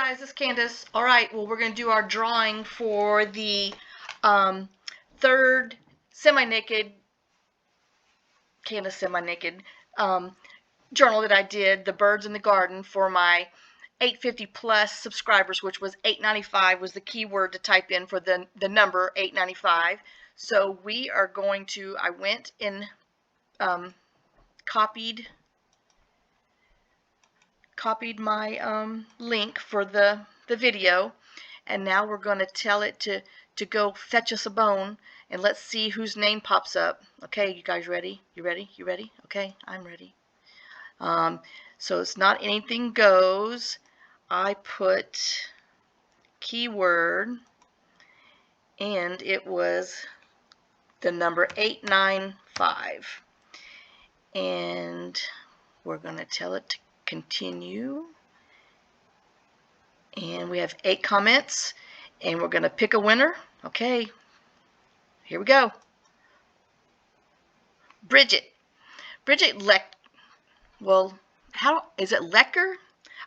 guys, it's Candace. All right, well, we're going to do our drawing for the third semi-naked, Candace semi-naked journal that I did, The Birds in the Garden, for my 850 plus subscribers, which was 895 was the keyword to type in for the number 895. So we are going to, I went and copied my link for the video, and now we're going to tell it to go fetch us a bone, and let's see whose name pops up. Okay, you guys ready? You ready? You ready? Okay, I'm ready. So it's not anything goes. I put keyword, and it was the number 895, and we're going to tell it to continue, and we have 8 comments, and we're going to pick a winner. Okay, here we go. Bridget well, how is it, Lecker?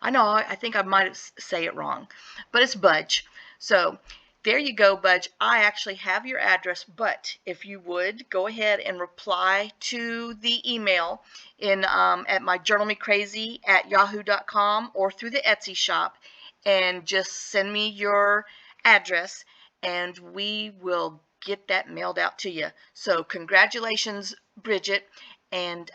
I know, I think I might say it wrong, but it's Budge. So there you go, Budge. I actually have your address, but if you would go ahead and reply to the email in at my journalmecrazy@yahoo.com or through the Etsy shop, and just send me your address, and we will get that mailed out to you. So congratulations, Bridget, and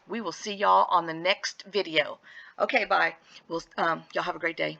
we will see y'all on the next video. Okay, bye. Y'all have a great day.